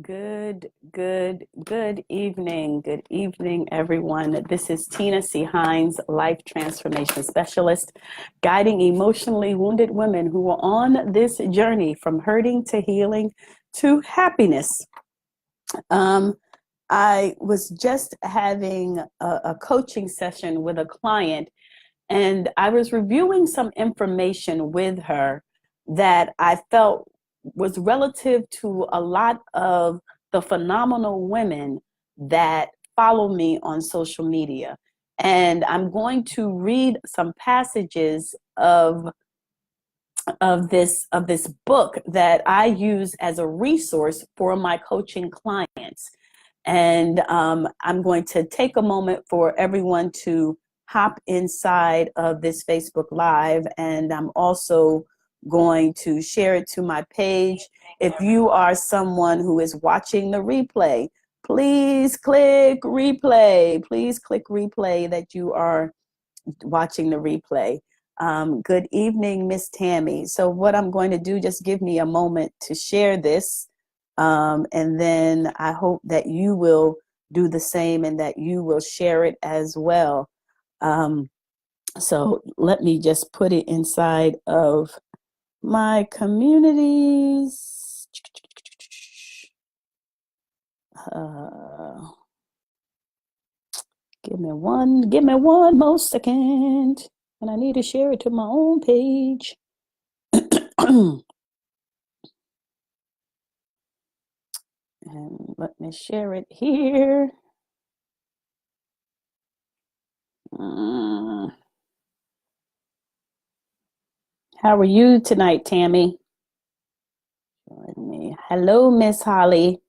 Good evening. Good evening, everyone. This is Tina C. Hines, Life Transformation Specialist, guiding emotionally wounded women who are on this journey from hurting to healing to happiness. I was just having a coaching session with a client, and I was reviewing some information with her that I felt was relative to a lot of the phenomenal women that follow me on social media. And I'm going to read some passages of this book that I use as a resource for my coaching clients. And I'm going to take a moment for everyone to hop inside of this Facebook Live. And I'm also going to share it to my page. If you are someone who is watching the replay, please click replay. Please click replay that you are watching the replay. Good evening, Miss Tammy. So what I'm going to do, just give me a moment to share this. And then I hope that you will do the same and that you will share it as well. So let me just put it inside of my communities. Give me one more second. And I need to share it to my own page. And let me share it here. How are you tonight, Tammy? Hello, Miss Holly.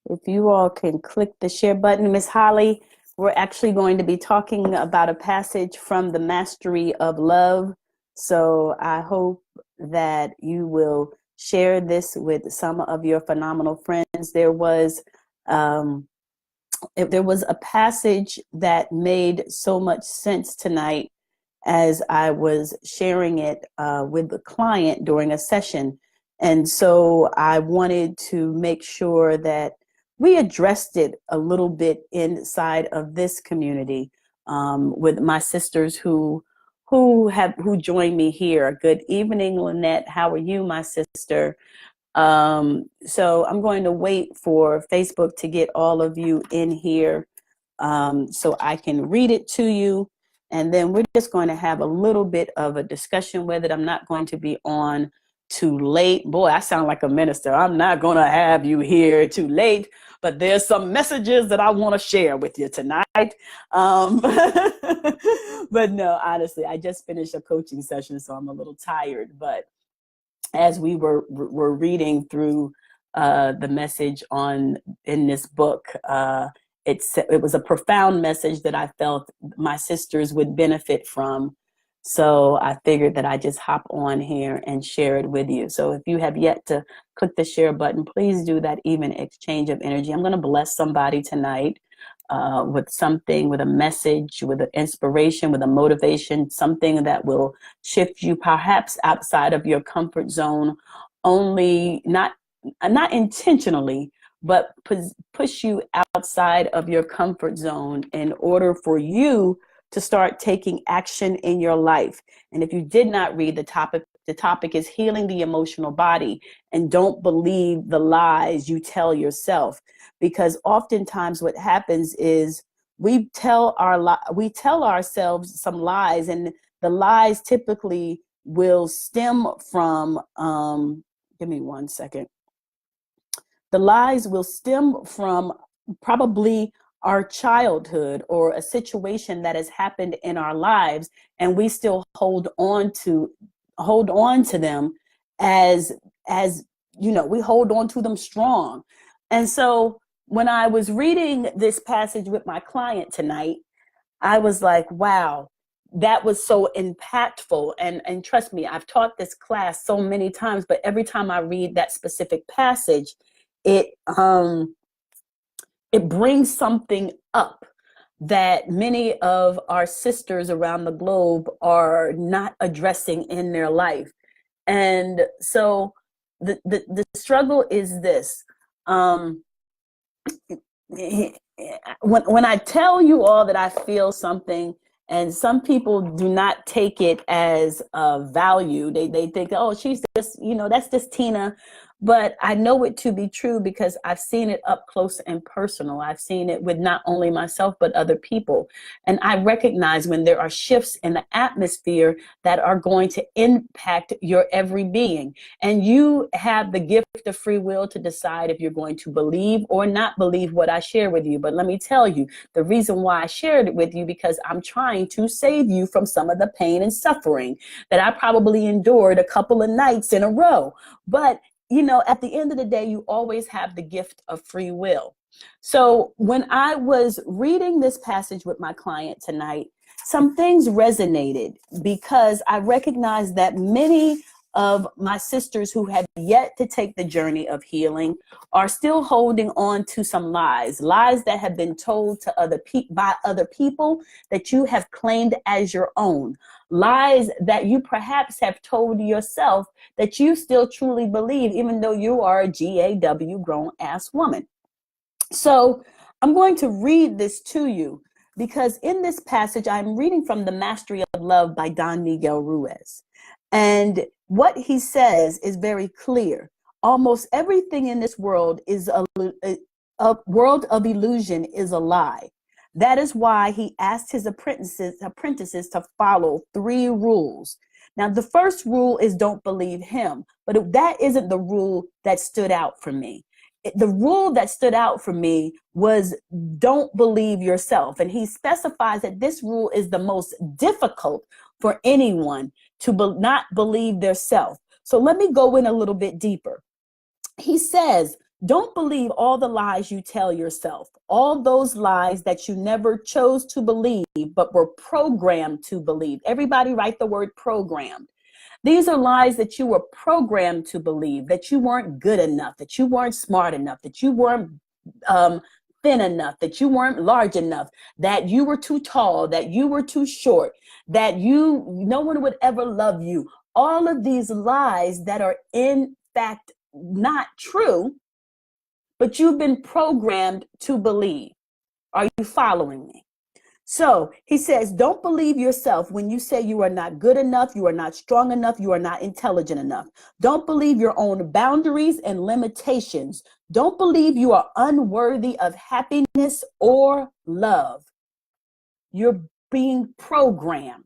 If you all can click the share button, Miss Holly, we're actually going to be talking about a passage from the Mastery of Love. So I hope that you will share this with some of your phenomenal friends. There was a passage that made so much sense tonight as I was sharing it with the client during a session. And so I wanted to make sure that we addressed it a little bit inside of this community with my sisters who join me here. Good evening, Lynette. How are you, my sister? So I'm going to wait for Facebook to get all of you in here so I can read it to you. And then we're just going to have a little bit of a discussion with it. I'm not going to be on too late. Boy, I sound like a minister. I'm not going to have you here too late, but there's some messages that I want to share with you tonight. But no, honestly, I just finished a coaching session, so I'm a little tired. But as we were reading through the message in this book, it was a profound message that I felt my sisters would benefit from. So I figured that I just hop on here and share it with you. So if you have yet to click the share button, please do that. Even exchange of energy. I'm going to bless somebody tonight with something, with a message, with an inspiration, with a motivation, something that will shift you perhaps outside of your comfort zone, only not intentionally, but push you outside of your comfort zone in order for you to start taking action in your life. And if you did not read the topic is healing the emotional body, and don't believe the lies you tell yourself. Because oftentimes what happens is we tell ourselves some lies, and the lies typically will stem from, give me one second. The lies will stem from probably our childhood or a situation that has happened in our lives, and we still hold on to them as we hold on to them strong. And so when I was reading this passage with my client tonight, I was like, wow, that was so impactful. And trust me, I've taught this class so many times, but every time I read that specific passage, it brings something up that many of our sisters around the globe are not addressing in their life. And so the struggle is this: Um, when I tell you all that I feel something, and some people do not take it as value, they think, oh, she's just, that's just Tina. But I know it to be true because I've seen it up close and personal. I've seen it with not only myself, but other people. And I recognize when there are shifts in the atmosphere that are going to impact your every being. And you have the gift of free will to decide if you're going to believe or not believe what I share with you. But let me tell you, the reason why I shared it with you, because I'm trying to save you from some of the pain and suffering that I probably endured a couple of nights in a row. But at the end of the day, you always have the gift of free will. So when I was reading this passage with my client tonight, some things resonated because I recognized that many of my sisters who have yet to take the journey of healing are still holding on to some lies that have been told to by other people that you have claimed as your own, lies that you perhaps have told yourself that you still truly believe, even though you are a GAW grown ass woman. So I'm going to read this to you because in this passage, I'm reading from The Mastery of Love by Don Miguel Ruiz. And what he says is very clear. Almost everything in this world is a world of illusion is a lie. That is why he asked his apprentices to follow 3 rules. Now, the first rule is don't believe him, but that isn't the rule that stood out for me. The rule that stood out for me was don't believe yourself. And he specifies that this rule is the most difficult for anyone to not believe their self. So let me go in a little bit deeper. He says, don't believe all the lies you tell yourself, all those lies that you never chose to believe, but were programmed to believe. Everybody write the word programmed. These are lies that you were programmed to believe, that you weren't good enough, that you weren't smart enough, that you weren't thin enough, that you weren't large enough, that you were too tall, that you were too short, that no one would ever love you. All of these lies that are in fact not true, but you've been programmed to believe. Are you following me? So he says, don't believe yourself when you say you are not good enough, you are not strong enough, you are not intelligent enough. Don't believe your own boundaries and limitations. Don't believe you are unworthy of happiness or love. You're being programmed.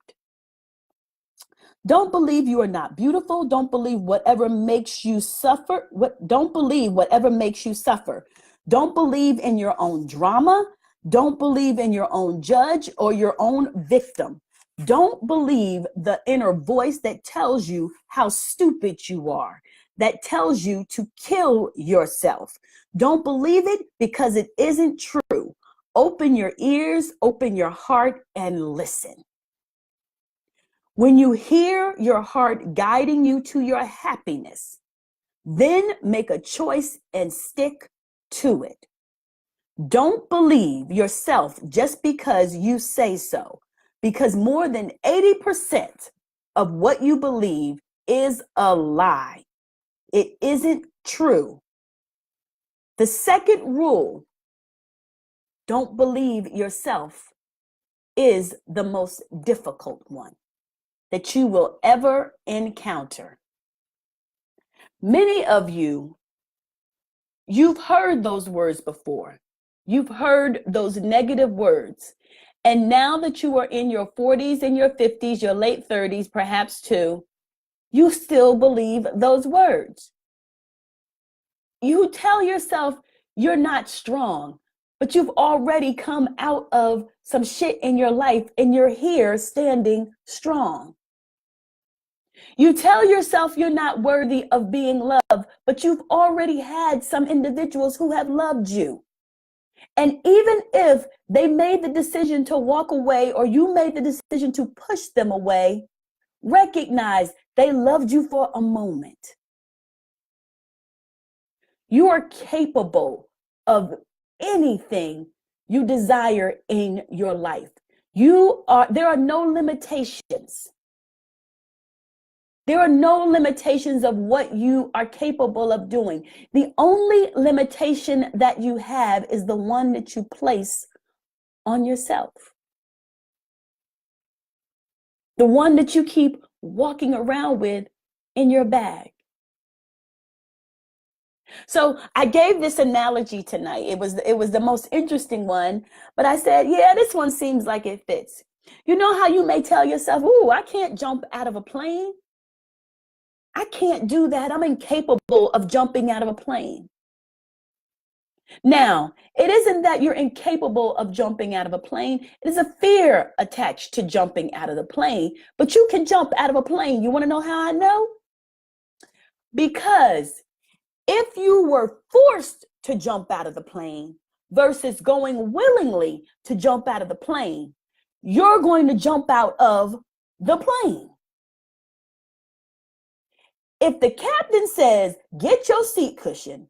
Don't believe you are not beautiful. Don't believe whatever makes you suffer. Don't believe whatever makes you suffer. Don't believe in your own drama. Don't believe in your own judge or your own victim. Don't believe the inner voice that tells you how stupid you are, that tells you to kill yourself. Don't believe it because it isn't true. Open your ears, open your heart, and listen. When you hear your heart guiding you to your happiness, then make a choice and stick to it. Don't believe yourself just because you say so, because more than 80% of what you believe is a lie. It isn't true. The second rule, don't believe yourself, is the most difficult one that you will ever encounter. Many of you, you've heard those words before. You've heard those negative words. And now that you are in your 40s and your 50s, your late 30s, perhaps too, you still believe those words. You tell yourself you're not strong, but you've already come out of some shit in your life and you're here standing strong. You tell yourself you're not worthy of being loved, but you've already had some individuals who have loved you. And even if they made the decision to walk away or you made the decision to push them away, recognize they loved you for a moment. You are capable of anything you desire in your life. There are no limitations. There are no limitations of what you are capable of doing. The only limitation that you have is the one that you place on yourself. The one that you keep walking around with in your bag. So I gave this analogy tonight. It was the most interesting one, but I said, yeah, this one seems like it fits. You know how you may tell yourself, "Ooh, I can't jump out of a plane. I can't do that. I'm incapable of jumping out of a plane." Now, it isn't that you're incapable of jumping out of a plane. It is a fear attached to jumping out of the plane, but you can jump out of a plane. You want to know how I know? Because if you were forced to jump out of the plane versus going willingly to jump out of the plane, you're going to jump out of the plane. If the captain says, "Get your seat cushion,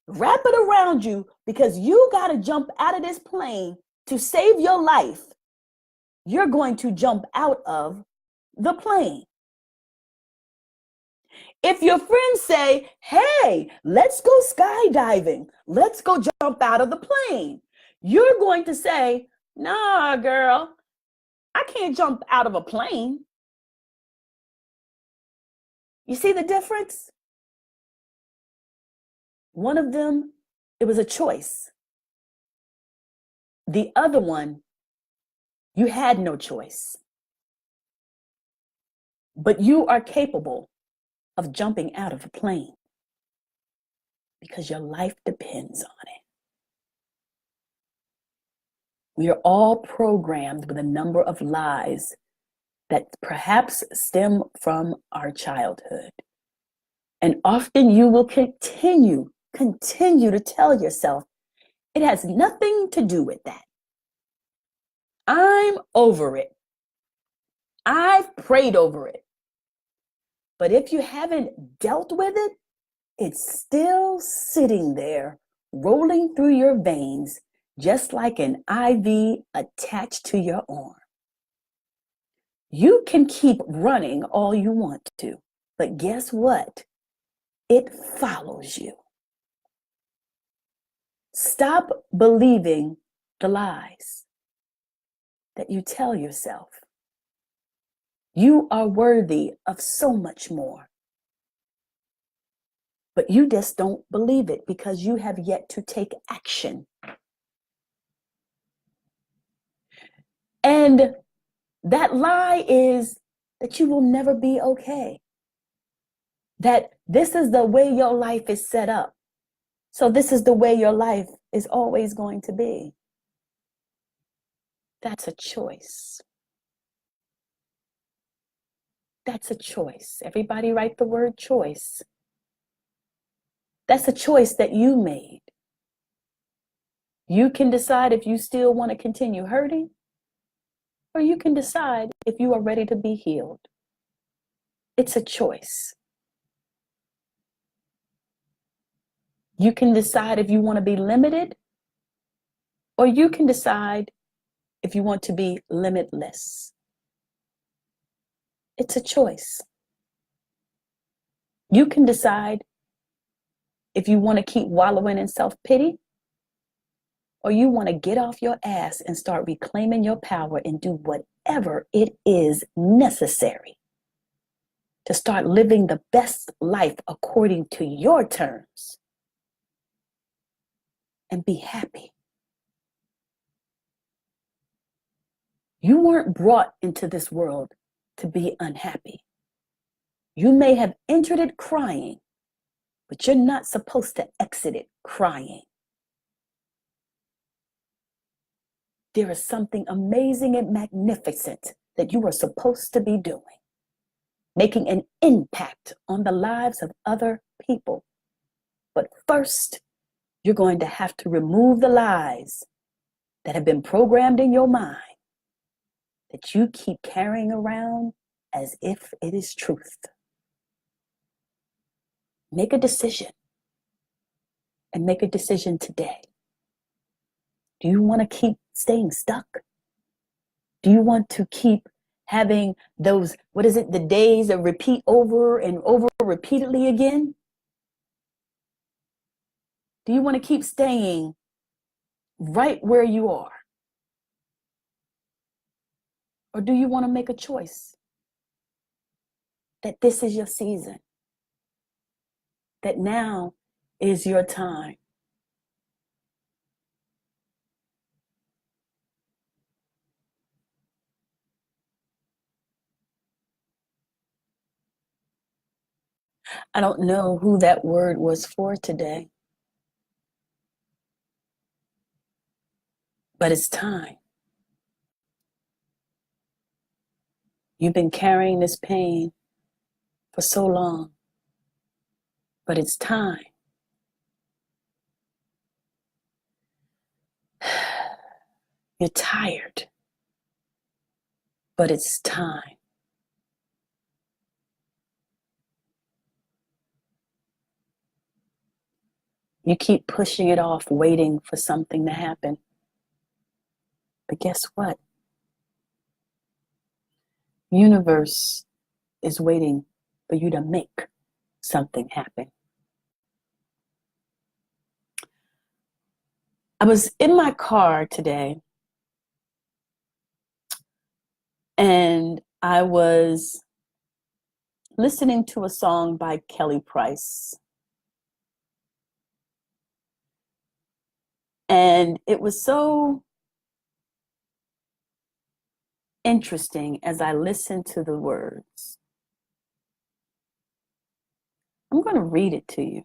wrap it around you because you got to jump out of this plane to save your life," you're going to jump out of the plane. If your friends say, "Hey, let's go skydiving, let's go jump out of the plane," you're going to say, "Nah, girl, I can't jump out of a plane." You see the difference? One of them, it was a choice. The other one, you had no choice. But you are capable of jumping out of a plane because your life depends on it. We are all programmed with a number of lies that perhaps stem from our childhood. And often you will continue to tell yourself, "It has nothing to do with that. I'm over it. I've prayed over it." But if you haven't dealt with it, it's still sitting there, rolling through your veins, just like an IV attached to your arm. You can keep running all you want to, but guess what? It follows you. Stop believing the lies that you tell yourself. You are worthy of so much more. But you just don't believe it because you have yet to take action. And that lie is that you will never be okay. That this is the way your life is set up. So this is the way your life is always going to be. That's a choice. That's a choice. Everybody write the word choice. That's a choice that you made. You can decide if you still want to continue hurting, or you can decide if you are ready to be healed. It's a choice. You can decide if you want to be limited, or you can decide if you want to be limitless. It's a choice. You can decide if you want to keep wallowing in self-pity, or you want to get off your ass and start reclaiming your power and do whatever it is necessary to start living the best life according to your terms and be happy. You weren't brought into this world to be unhappy. You may have entered it crying, but you're not supposed to exit it crying. There is something amazing and magnificent that you are supposed to be doing, making an impact on the lives of other people. But first, you're going to have to remove the lies that have been programmed in your mind that you keep carrying around as if it is truth. Make a decision, and make a decision today. Do you want to keep staying stuck? Do you want to keep having those, what is it, the days that repeat over and over repeatedly again? Do you want to keep staying right where you are? Or do you want to make a choice that this is your season? That now is your time? I don't know who that word was for today, but it's time. You've been carrying this pain for so long, but it's time. You're tired, but it's time. You keep pushing it off, waiting for something to happen. But guess what? Universe is waiting for you to make something happen. I was in my car today and I was listening to a song by Kelly Price. And it was so interesting as I listened to the words. I'm going to read it to you.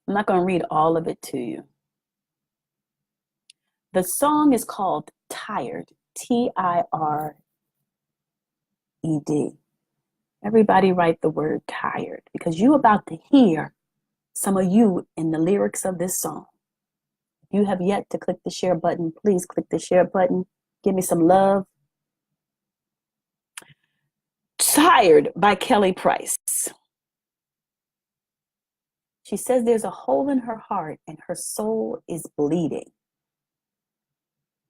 I'm not going to read all of it to you. The song is called Tired, Tired. Everybody write the word tired, because you're about to hear some of you in the lyrics of this song. If you have yet to click the share button, please click the share button. Give me some love. Tired by Kelly Price. She says there's a hole in her heart and her soul is bleeding.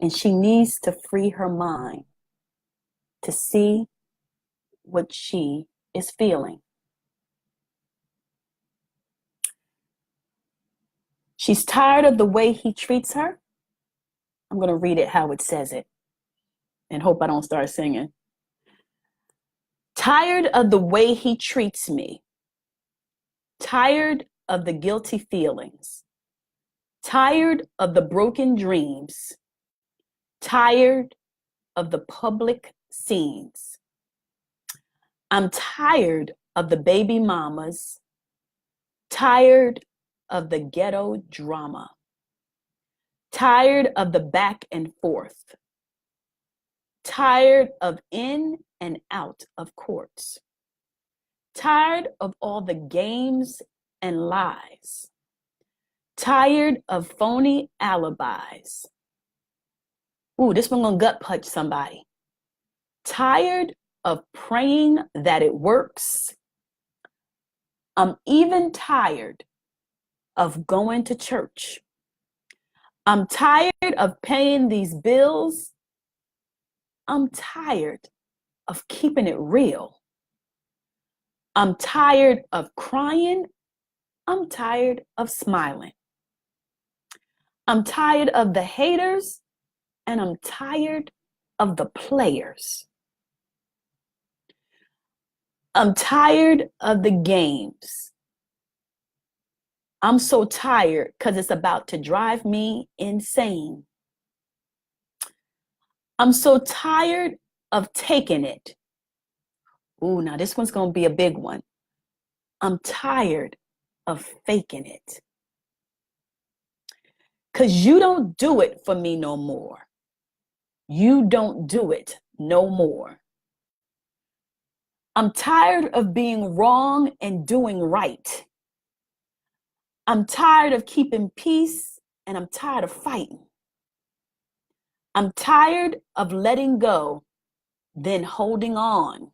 And she needs to free her mind to see what she is feeling. She's tired of the way he treats her. I'm going to read it how it says it and hope I don't start singing. Tired of the way he treats me. Tired of the guilty feelings. Tired of the broken dreams. Tired of the public scenes. I'm tired of the baby mamas. Tired of the ghetto drama. Tired of the back and forth. Tired of in and out of courts. Tired of all the games and lies. Tired of phony alibis. Ooh, this one gonna gut punch somebody. Tired of praying that it works. I'm even tired of going to church. I'm tired of paying these bills. I'm tired of keeping it real. I'm tired of crying. I'm tired of smiling. I'm tired of the haters, and I'm tired of the players. I'm tired of the games. I'm so tired because it's about to drive me insane. I'm so tired of taking it. Ooh, now this one's going to be a big one. I'm tired of faking it. Because you don't do it for me no more. You don't do it no more. I'm tired of being wrong and doing right. I'm tired of keeping peace, and I'm tired of fighting. I'm tired of letting go, then holding on.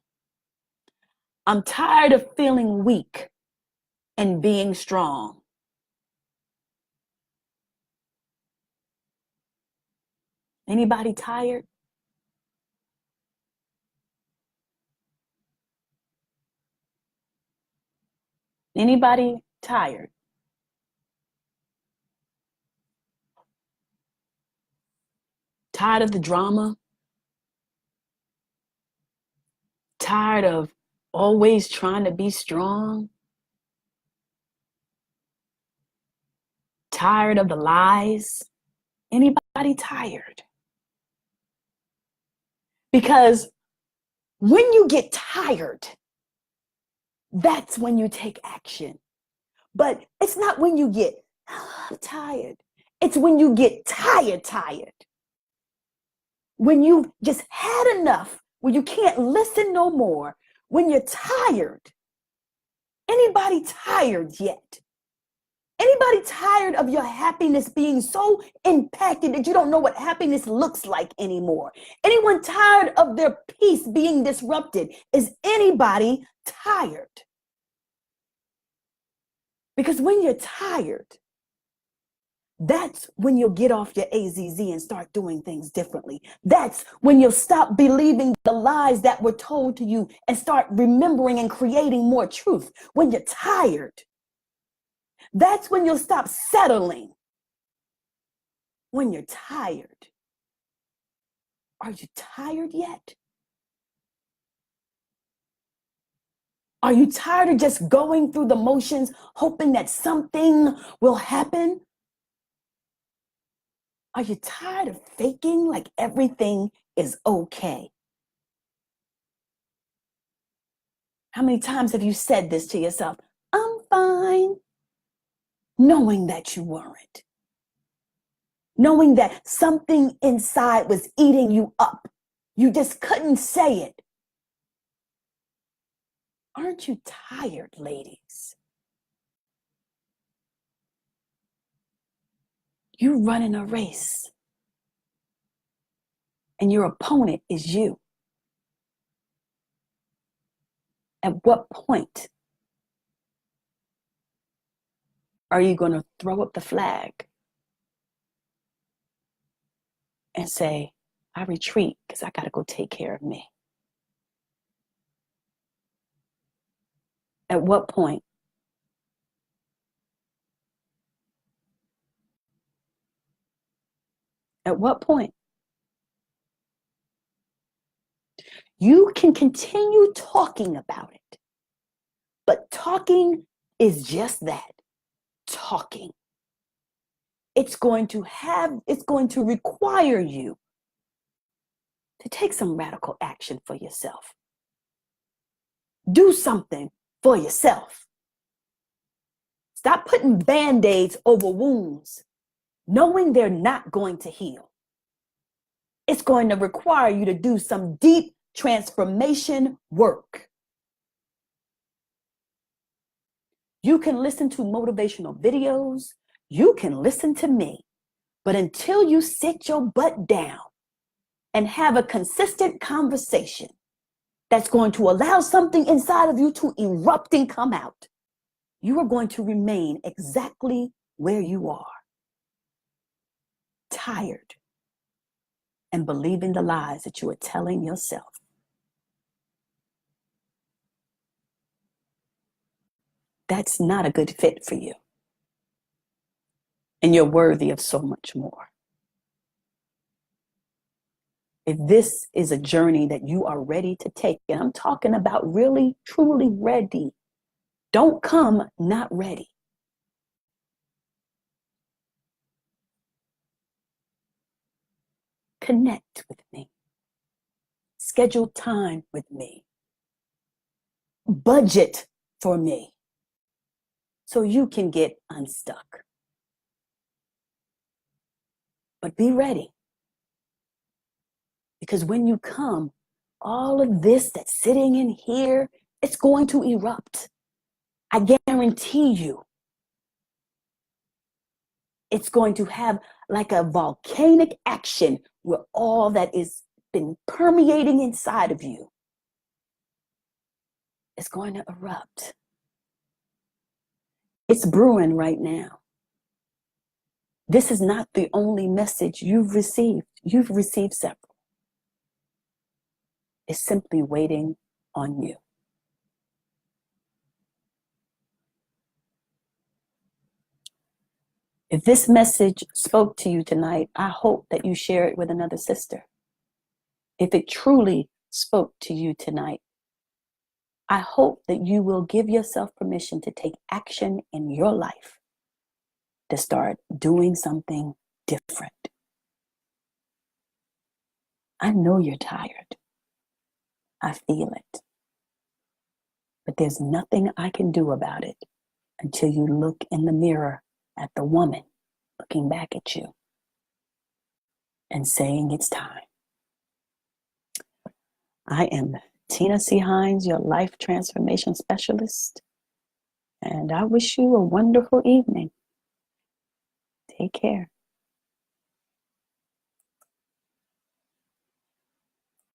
I'm tired of feeling weak and being strong. Anybody tired? Anybody tired? Tired of the drama? Tired of always trying to be strong? Tired of the lies? Anybody tired? Because when you get tired, that's when you take action. But it's not when you get tired. It's when you get tired. When you just had enough, when you can't listen no more, when you're tired. Anybody tired yet? Anybody tired of your happiness being so impacted that you don't know what happiness looks like anymore? Anyone tired of their peace being disrupted? Is anybody tired? Because when you're tired, that's when you'll get off your AZZ and start doing things differently. That's when you'll stop believing the lies that were told to you and start remembering and creating more truth. When you're tired, that's when you'll stop settling. When you're tired. Are you tired yet? Are you tired of just going through the motions, hoping that something will happen? Are you tired of faking like everything is okay? How many times have you said this to yourself? I'm fine. Knowing that you weren't. Knowing that something inside was eating you up. You just couldn't say it. Aren't you tired, ladies? You running a race. And your opponent is you. At what point are you going to throw up the flag and say, I retreat because I got to go take care of me? At what point? At what point? You can continue talking about it, but talking is just that, talking. It's going to require you to take some radical action for yourself. Do something for yourself. Stop putting Band-Aids over wounds, knowing they're not going to heal. It's going to require you to do some deep transformation work. You can listen to motivational videos. You can listen to me. But until you sit your butt down and have a consistent conversation that's going to allow something inside of you to erupt and come out, you are going to remain exactly where you are. Tired and believing the lies that you are telling yourself. That's not a good fit for you. And you're worthy of so much more. If this is a journey that you are ready to take, and I'm talking about really, truly ready, don't come not ready. Connect with me. Schedule time with me. Budget for me so you can get unstuck. But be ready. Because when you come, all of this that's sitting in here, it's going to erupt. I guarantee you. It's going to have like a volcanic action where all that is been permeating inside of you is going to erupt. It's brewing right now. This is not the only message you've received. You've received several. It's simply waiting on you. If this message spoke to you tonight, I hope that you share it with another sister. If it truly spoke to you tonight, I hope that you will give yourself permission to take action in your life to start doing something different. I know you're tired. I feel it. But there's nothing I can do about it until you look in the mirror at the woman looking back at you and saying it's time. I am Tina C. Hines, your life transformation specialist, and I wish you a wonderful evening. Take care.